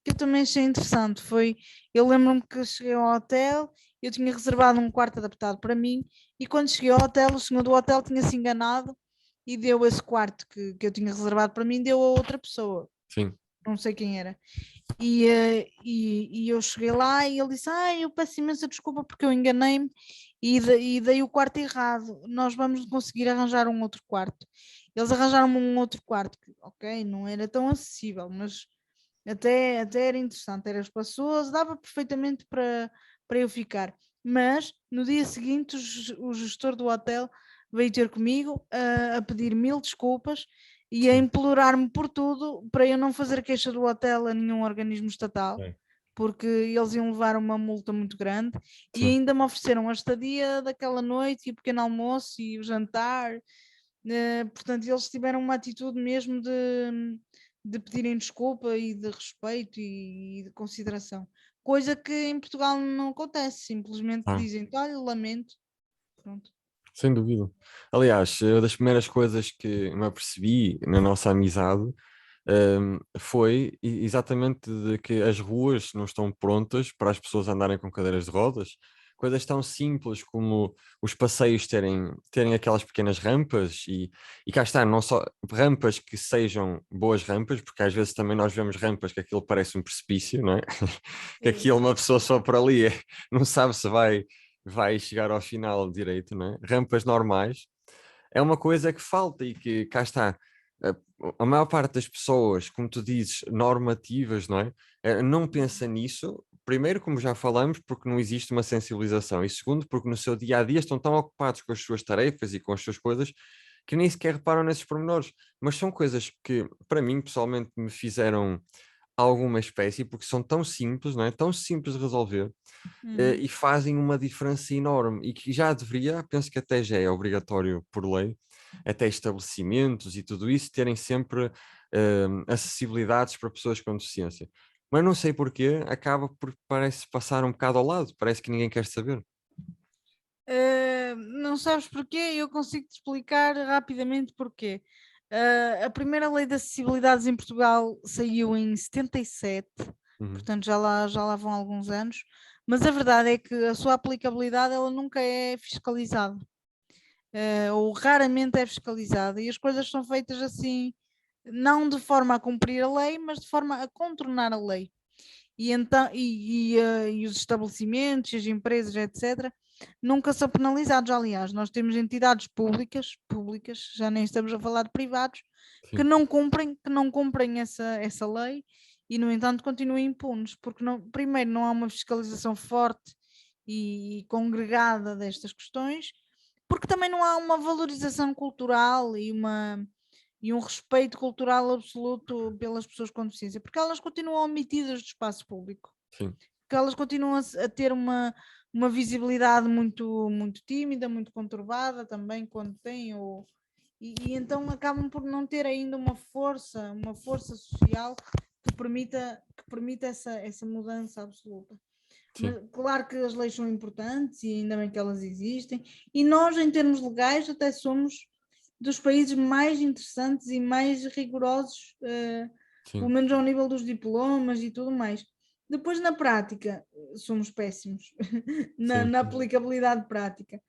eu também achei interessante foi, eu lembro-me que cheguei ao hotel, eu tinha reservado um quarto adaptado para mim, e quando cheguei ao hotel, o senhor do hotel tinha se enganado e deu esse quarto que eu tinha reservado para mim, deu a outra pessoa, Sim. não sei quem era. E eu cheguei lá e ele disse: eu peço imensa desculpa porque eu enganei-me e dei o quarto errado. Nós vamos conseguir arranjar um outro quarto. Eles arranjaram um outro quarto, que, ok, não era tão acessível, mas até era interessante, era espaçoso, dava perfeitamente para eu ficar. Mas no dia seguinte, o gestor do hotel veio ter comigo a pedir mil desculpas e a Sim. implorar-me por tudo para eu não fazer queixa do hotel a nenhum organismo estatal, É. porque eles iam levar uma multa muito grande e Sim. ainda me ofereceram a estadia daquela noite e o pequeno almoço e o jantar. Portanto, eles tiveram uma atitude mesmo de pedirem desculpa e de respeito e de consideração, coisa que em Portugal não acontece, simplesmente Ah, dizem, olha, lamento, pronto. sem dúvida. Aliás, das primeiras coisas que me apercebi na nossa amizade, foi exatamente de que as ruas não estão prontas para as pessoas andarem com cadeiras de rodas. Coisas tão simples como os passeios terem aquelas pequenas rampas e cá está, não só rampas que sejam boas rampas, porque às vezes também nós vemos rampas que aquilo parece um precipício, não é? Que Sim, aquilo uma sim. pessoa só por ali não sabe se vai chegar ao final direito, não é? Rampas normais é uma coisa que falta e que cá está. A a maior parte das pessoas, como tu dizes, normativas, não é? Não pensa nisso. Primeiro, como já falamos, porque não existe uma sensibilização. E segundo, porque no seu dia a dia estão tão ocupados com as suas tarefas e com as suas coisas que nem sequer reparam nesses pormenores. Mas são coisas que, para mim, pessoalmente, me fizeram alguma espécie, porque são tão simples, não é? Tão simples de resolver Uhum. e fazem uma diferença enorme e que já deveria, penso que até já é obrigatório por lei, até estabelecimentos e tudo isso terem sempre acessibilidades para pessoas com deficiência. Mas não sei porquê, acaba por parece passar um bocado ao lado, parece que ninguém quer saber. Não sabes porquê? Eu consigo te explicar rapidamente porquê. A primeira lei de acessibilidades em Portugal saiu em 77, Uhum. portanto já lá vão alguns anos, mas a verdade é que a sua aplicabilidade ela nunca é fiscalizada, ou raramente é fiscalizada, e as coisas são feitas assim, não de forma a cumprir a lei, mas de forma a contornar a lei. E os estabelecimentos, as empresas, etc., nunca são penalizados. Aliás, nós temos entidades públicas, já nem estamos a falar de privados, Sim, que não cumprem essa lei e, no entanto, continuam impunes, porque não, primeiro não há uma fiscalização forte e congregada destas questões, porque também não há uma valorização cultural e um respeito cultural absoluto pelas pessoas com deficiência, porque elas continuam omitidas do espaço público, Sim, porque elas continuam a ter uma visibilidade muito, muito tímida, muito conturbada também quando têm, e então acabam por não ter ainda uma força social que permita essa mudança absoluta. sim, Mas, claro que as leis são importantes e ainda bem que elas existem, e nós, em termos legais, até somos dos países mais interessantes e mais rigorosos, pelo sim, menos ao nível dos diplomas e tudo mais. Depois, na prática, somos péssimos na, sim, na sim. aplicabilidade prática.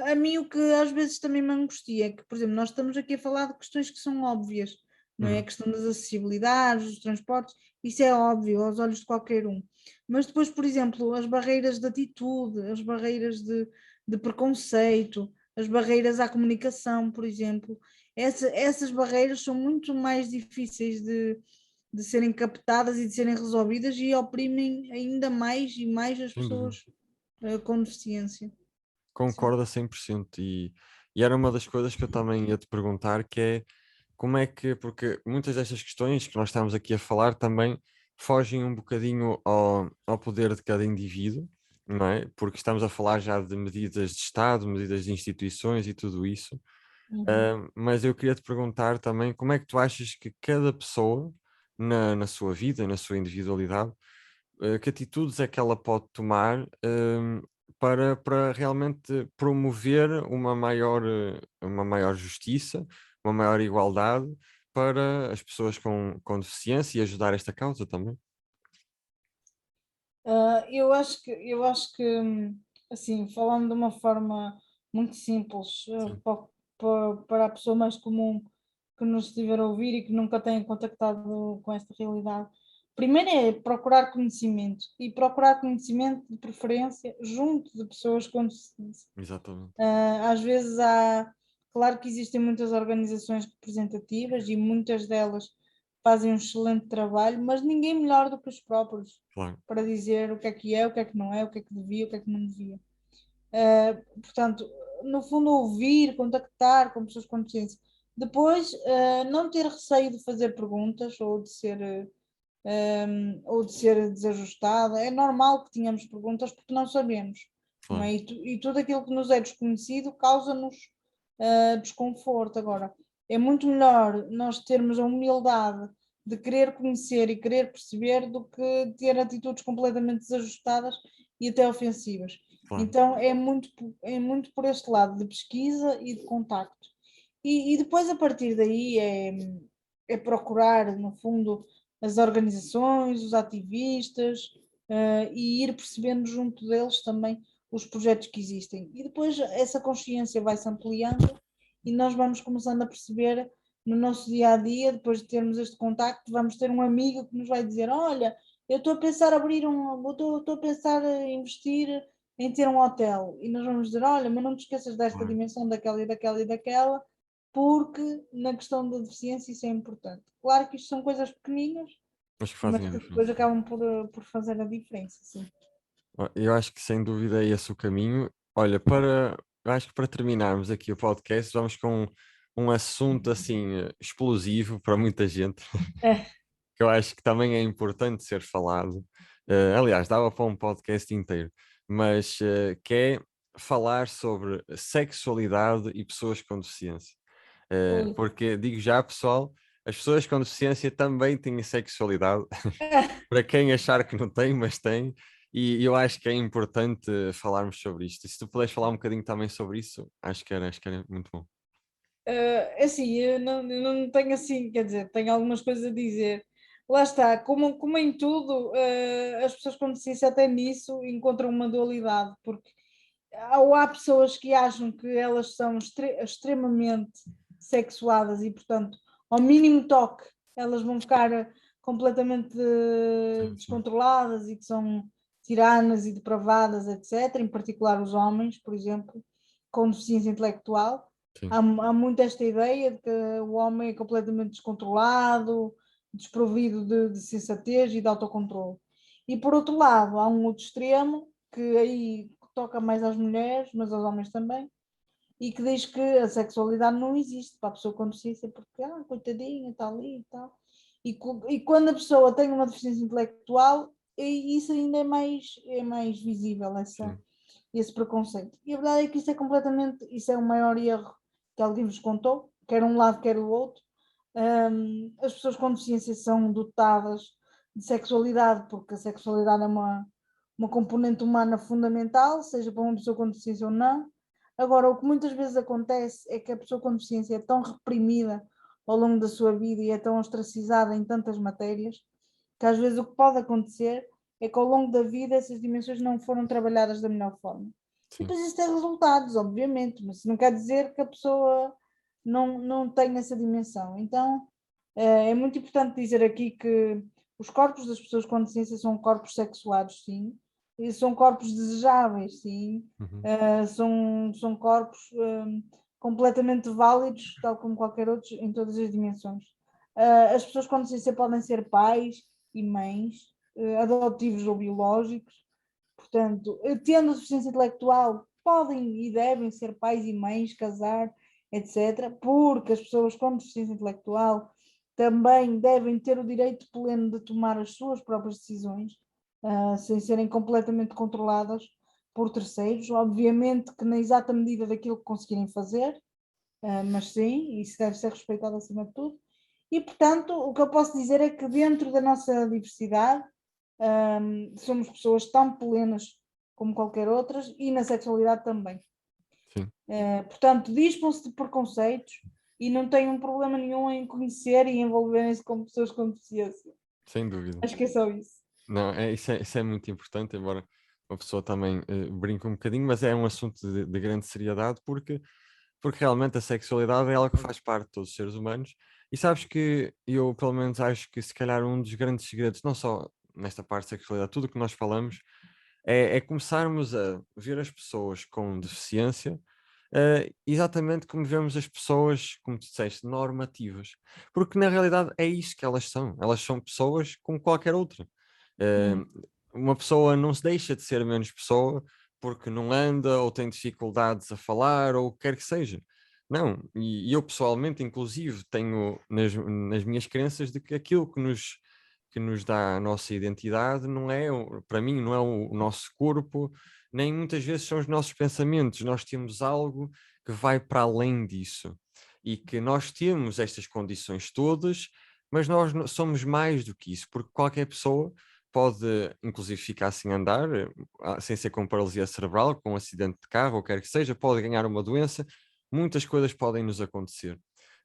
A mim, o que às vezes também me angustia é que, por exemplo, nós estamos aqui a falar de questões que são óbvias, não é? A Uhum. questão das acessibilidades, dos transportes, isso é óbvio aos olhos de qualquer um. Mas depois, por exemplo, as barreiras de atitude, as barreiras de preconceito, as barreiras à comunicação, por exemplo, essas barreiras são muito mais difíceis de serem captadas e de serem resolvidas e oprimem ainda mais e mais as Sem dúvida. pessoas com deficiência. Sim. Concordo a 100%. E era uma das coisas que eu também ia te perguntar, que é como é que, porque muitas destas questões que nós estamos aqui a falar também fogem um bocadinho ao poder de cada indivíduo, não é? Porque estamos a falar já de medidas de Estado, medidas de instituições e tudo isso. Uhum. Mas eu queria te perguntar também como é que tu achas que cada pessoa, na sua vida, na sua individualidade, que atitudes é que ela pode tomar, para realmente promover uma maior justiça, uma maior igualdade para as pessoas com deficiência e ajudar esta causa também? Eu acho que, assim, falando de uma forma muito simples, Sim, para a pessoa mais comum que nos estiver a ouvir e que nunca tenha contactado com esta realidade, primeiro é procurar conhecimento e procurar conhecimento de preferência junto de pessoas com deficiência. exatamente. Às vezes claro que existem muitas organizações representativas e muitas delas fazem um excelente trabalho, mas ninguém melhor do que os próprios Claro, para dizer o que é, o que não é, o que devia, o que não devia. Portanto, no fundo, ouvir, contactar com pessoas com deficiência. Depois, não ter receio de fazer perguntas ou de ser desajustada. É normal que tenhamos perguntas porque não sabemos, não claro. é? E tudo aquilo que nos é desconhecido causa-nos desconforto. Agora, é muito melhor nós termos a humildade de querer conhecer e querer perceber do que ter atitudes completamente desajustadas e até ofensivas. Claro. Então é muito por este lado de pesquisa e de contacto. E depois, a partir daí, é procurar, no fundo, as organizações, os ativistas, e ir percebendo junto deles também os projetos que existem. E depois essa consciência vai-se ampliando e nós vamos começando a perceber no nosso dia a dia, depois de termos este contacto, vamos ter um amigo que nos vai dizer: Olha, eu estou a pensar estou a pensar em investir em ter um hotel. E nós vamos dizer: Olha, mas não te esqueças desta Claro. dimensão, daquela e daquela e daquela, porque na questão da deficiência isso é importante. Claro que isto são coisas pequeninas, Acho que mas fazem a que depois diferença. acabam por fazer a diferença, sim. Eu acho que sem dúvida é esse o caminho. Olha, eu acho que para terminarmos aqui o podcast, vamos com um assunto assim explosivo para muita gente, É, que eu acho que também é importante ser falado. Aliás, dava para um podcast inteiro, mas que é falar sobre sexualidade e pessoas com deficiência. ui. Porque digo já, pessoal, as pessoas com deficiência também têm sexualidade. Para quem achar que não tem, mas tem. E eu acho que é importante falarmos sobre isto. E se tu puderes falar um bocadinho também sobre isso, acho que era muito bom. É assim, eu não tenho assim, quer dizer, tenho algumas coisas a dizer. Lá está, como em tudo, as pessoas com deficiência até nisso encontram uma dualidade, porque há pessoas que acham que elas são extremamente sexuadas e, portanto, ao mínimo toque, elas vão ficar completamente Sim, sim, descontroladas e que são tiranas e depravadas, etc. Em particular os homens, por exemplo, com deficiência intelectual. sim, Há muito esta ideia de que o homem é completamente descontrolado, desprovido de sensatez e de autocontrole. E por outro lado, há um outro extremo, que aí toca mais às mulheres, mas aos homens também, e que diz que a sexualidade não existe para a pessoa com deficiência, porque, coitadinha, está ali e tal. E quando a pessoa tem uma deficiência intelectual, isso ainda é mais visível, Sim. esse preconceito. E a verdade é que isso é o maior erro que alguém vos contou, quer um lado, quer o outro. As pessoas com deficiência são dotadas de sexualidade, porque a sexualidade é uma componente humana fundamental, seja para uma pessoa com deficiência ou não. Agora, o que muitas vezes acontece é que a pessoa com deficiência é tão reprimida ao longo da sua vida e é tão ostracizada em tantas matérias, que às vezes o que pode acontecer é que ao longo da vida essas dimensões não foram trabalhadas da melhor forma. E Sim. depois isso tem resultados, obviamente, mas isso não quer dizer que a pessoa não tem essa dimensão. Então, é muito importante dizer aqui que os corpos das pessoas com deficiência são corpos sexuados, sim, e são corpos desejáveis, sim, Uhum. são corpos completamente válidos, tal como qualquer outro, em todas as dimensões. As pessoas com deficiência podem ser pais e mães, adotivos ou biológicos, portanto, tendo deficiência intelectual, podem e devem ser pais e mães, casar, etc., porque as pessoas com deficiência intelectual também devem ter o direito pleno de tomar as suas próprias decisões, sem serem completamente controladas por terceiros, obviamente que na exata medida daquilo que conseguirem fazer, mas sim, isso deve ser respeitado acima de tudo. E, portanto, o que eu posso dizer é que dentro da nossa diversidade, somos pessoas tão plenas como qualquer outras e na sexualidade também. Sim. Portanto, dispam-se de preconceitos e não têm um problema nenhum em conhecer e envolverem-se com pessoas com deficiência. Sem dúvida. Acho que é só isso. Não, isso é muito importante, embora uma pessoa também brinque um bocadinho, mas é um assunto de grande seriedade, porque realmente a sexualidade é algo que faz parte de todos os seres humanos. E sabes que eu, pelo menos, acho que se calhar um dos grandes segredos, não só nesta parte de sexualidade, tudo o que nós falamos, é começarmos a ver as pessoas com deficiência exatamente como vemos as pessoas, como tu disseste, normativas. Porque na realidade é isso que elas são. Elas são pessoas como qualquer outra. Eh, Hum. uma pessoa não se deixa de ser menos pessoa porque não anda ou tem dificuldades a falar ou o que quer que seja. Não, e eu pessoalmente, inclusive, tenho nas minhas crenças de que aquilo que nos dá a nossa identidade não é, para mim, não é o nosso corpo, nem muitas vezes são os nossos pensamentos. Nós temos algo que vai para além disso e que nós temos estas condições todas, mas nós somos mais do que isso, porque qualquer pessoa pode, inclusive, ficar sem andar, sem ser com paralisia cerebral, com um acidente de carro, ou quer que seja, pode ganhar uma doença, muitas coisas podem nos acontecer.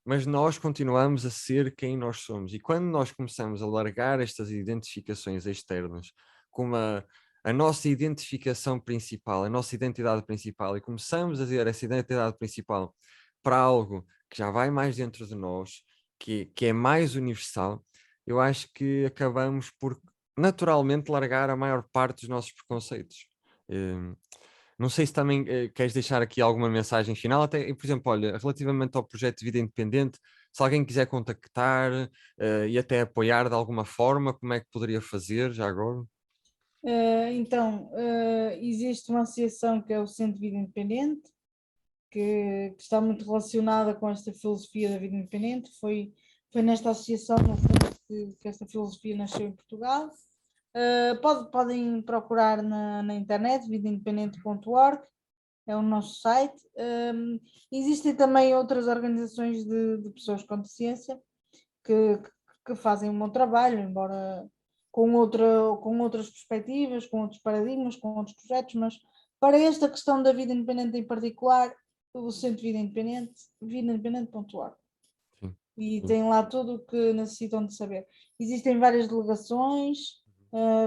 Mas nós continuamos a ser quem nós somos. E quando nós começamos a largar estas identificações externas, como a nossa identificação principal, a nossa identidade principal, e começamos a ver essa identidade principal para algo que já vai mais dentro de nós, que é mais universal, eu acho que acabamos por naturalmente largar a maior parte dos nossos preconceitos. Hum, não sei se também queres deixar aqui alguma mensagem final, até, por exemplo, olha, relativamente ao projeto de vida independente, se alguém quiser contactar e até apoiar de alguma forma, como é que poderia fazer já agora? Então, existe uma associação que é o Centro de Vida Independente, que está muito relacionada com esta filosofia da vida independente. Foi nesta associação, no fundo, que esta filosofia nasceu em Portugal. Podem procurar na internet, vidaindependente.org, é o nosso site. Existem também outras organizações de pessoas com deficiência que, que fazem um bom trabalho, embora com outras perspectivas, com outros paradigmas, com outros projetos, mas para esta questão da vida independente em particular, o Centro de Vida Independente, vidaindependente.org. Sim, E sim. tem lá tudo o que necessitam de saber. Existem várias delegações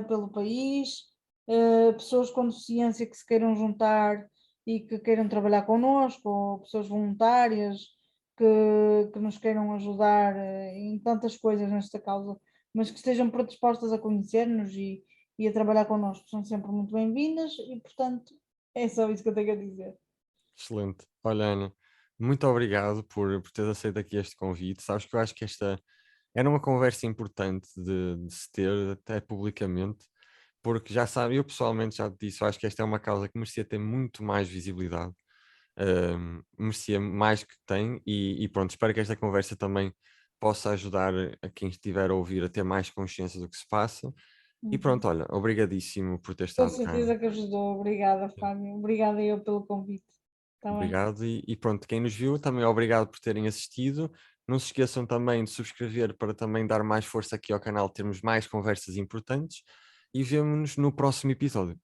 pelo país, pessoas com deficiência que se queiram juntar e que queiram trabalhar connosco, ou pessoas voluntárias que nos queiram ajudar em tantas coisas nesta causa, mas que estejam predispostas a conhecer-nos e a trabalhar connosco, são sempre muito bem-vindas e, portanto, é só isso que eu tenho a dizer. Excelente. Olha, Ana, muito obrigado por teres aceito aqui este convite. Sabes que eu acho que esta era uma conversa importante de se ter até publicamente, porque já sabe, eu pessoalmente já te disse, eu acho que esta é uma causa que merecia ter muito mais visibilidade. merecia mais que tem e pronto, espero que esta conversa também possa ajudar a quem estiver a ouvir a ter mais consciência do que se passa. E pronto, olha, obrigadíssimo por ter Com estado cá. certeza que ajudou. Obrigada, Fábio. Obrigada eu pelo convite. Está bem. Obrigado e pronto, quem nos viu também obrigado por terem assistido. Não se esqueçam também de subscrever para também dar mais força aqui ao canal, termos mais conversas importantes e vemo-nos no próximo episódio.